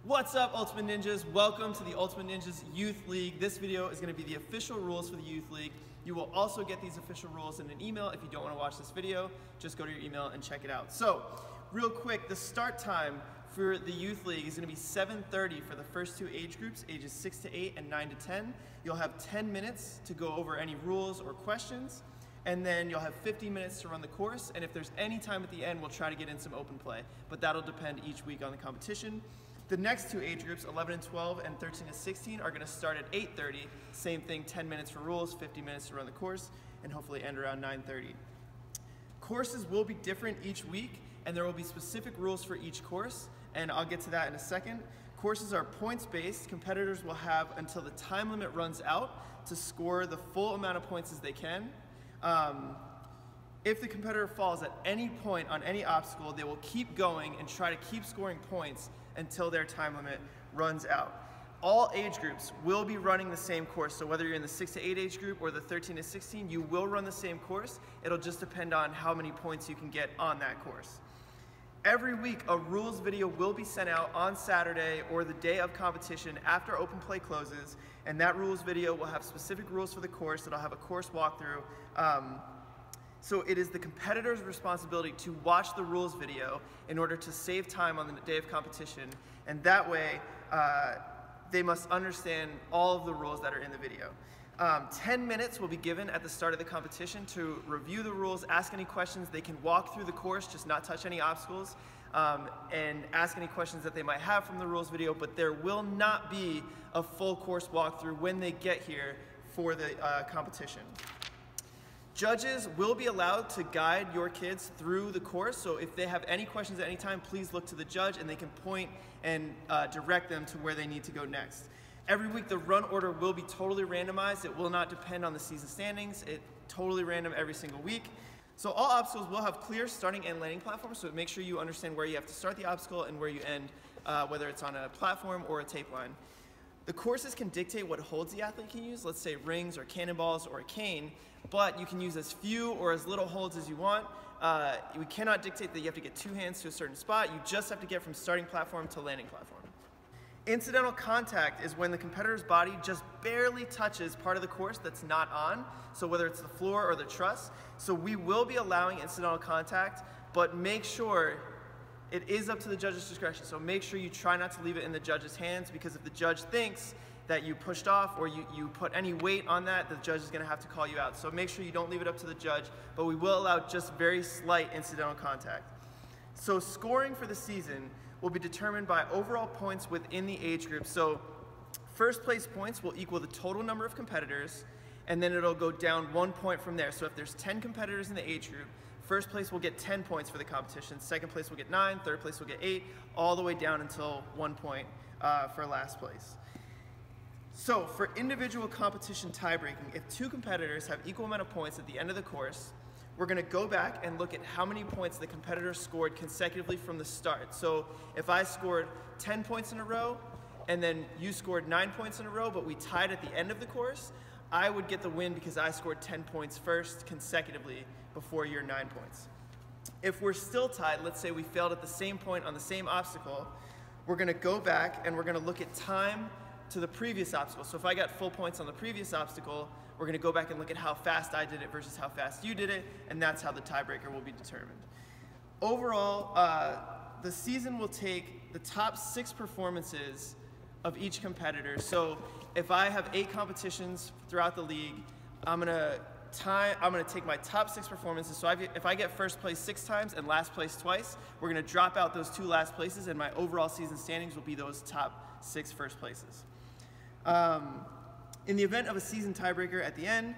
What's up, Ultimate Ninjas? Welcome to the Ultimate Ninjas Youth League. This video is going to be the official rules for the Youth League. You will also get these official rules in an email. If you don't want to watch this video, just go to your email and check it out. So, real quick, the start time for the Youth League is going to be 7:30 for the first two age groups, ages 6 to 8 and 9 to 10. You'll have 10 minutes to go over any rules or questions, and then you'll have 50 minutes to run the course, and if there's any time at the end, we'll try to get in some open play, but that'll depend each week on the competition. The next two age groups, 11 and 12 and 13 to 16, are going to start at 8:30. Same thing, 10 minutes for rules, 50 minutes to run the course, and hopefully end around 9:30. Courses will be different each week, and there will be specific rules for each course, and I'll get to that in a second. Courses are points-based. Competitors will have until the time limit runs out to score the full amount of points as they can. If the competitor falls at any point on any obstacle, they will keep going and try to keep scoring points until their time limit runs out. All age groups will be running the same course, so whether you're in the 6 to 8 age group or the 13 to 16, you will run the same course. It'll just depend on how many points you can get on that course. Every week, a rules video will be sent out on Saturday or the day of competition after open play closes, and that rules video will have specific rules for the course. It'll have a course walkthrough. So it is the competitor's responsibility to watch the rules video in order to save time on the day of competition, and that way they must understand all of the rules that are in the video. 10 minutes will be given at the start of the competition to review the rules, ask any questions. They can walk through the course, just not touch any obstacles, and ask any questions that they might have from the rules video, but there will not be a full course walkthrough when they get here for the competition. Judges will be allowed to guide your kids through the course, so if they have any questions at any time, please look to the judge and they can point and direct them to where they need to go next. Every week the run order will be totally randomized. It will not depend on the season standings. It's totally random every single week. So all obstacles will have clear starting and landing platforms, so make sure you understand where you have to start the obstacle and where you end, whether it's on a platform or a tape line. The courses can dictate what holds the athlete can use, let's say rings or cannonballs or a cane, but you can use as few or as little holds as you want. We cannot dictate that you have to get two hands to a certain spot. You just have to get from starting platform to landing platform. Incidental contact is when the competitor's body just barely touches part of the course that's not on, so whether it's the floor or the truss. So we will be allowing incidental contact, but make sure it is up to the judge's discretion. So make sure you try not to leave it in the judge's hands, because if the judge thinks that you pushed off or you put any weight on that, the judge is going to have to call you out. So make sure you don't leave it up to the judge, but we will allow just very slight incidental contact. So scoring for the season will be determined by overall points within the age group. So first place points will equal the total number of competitors, and then it'll go down 1 point from there. So if there's 10 competitors in the age group, first place will get 10 points for the competition, second place will get 9, third place will get 8, all the way down until 1 point for last place. So for individual competition tiebreaking, if two competitors have equal amount of points at the end of the course, we're going to go back and look at how many points the competitor scored consecutively from the start. So if I scored 10 points in a row, and then you scored 9 points in a row, but we tied at the end of the course, I would get the win because I scored 10 points first consecutively before your 9 points. If we're still tied, let's say we failed at the same point on the same obstacle, we're going to go back and we're going to look at time to the previous obstacle. So if I got full points on the previous obstacle, we're going to go back and look at how fast I did it versus how fast you did it, and that's how the tiebreaker will be determined. Overall, the season will take the top 6 performances of each competitor. So if I have 8 competitions throughout the league, I'm gonna take my top 6 performances. So if I get first place 6 times and last place twice, we're gonna drop out those 2 last places, and my overall season standings will be those top 6 first places. In the event of a season tiebreaker at the end,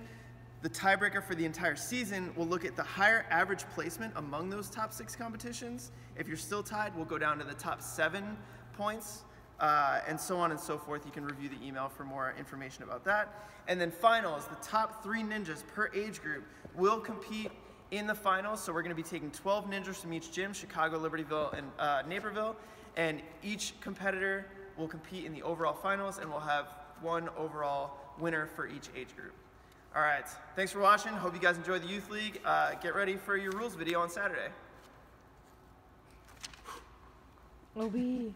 the tiebreaker for the entire season will look at the higher average placement among those top 6 competitions. If you're still tied, we'll go down to the top 7 points, and so on and so forth. You can review the email for more information about that. And then finals, the top 3 ninjas per age group will compete in the finals. So we're going to be taking 12 ninjas from each gym, Chicago, Libertyville, and Naperville, and each competitor will compete in the overall finals, and we'll have 1 overall winner for each age group. All right, thanks for watching. Hope you guys enjoyed the Youth League. Get ready for your rules video on Saturday. OB.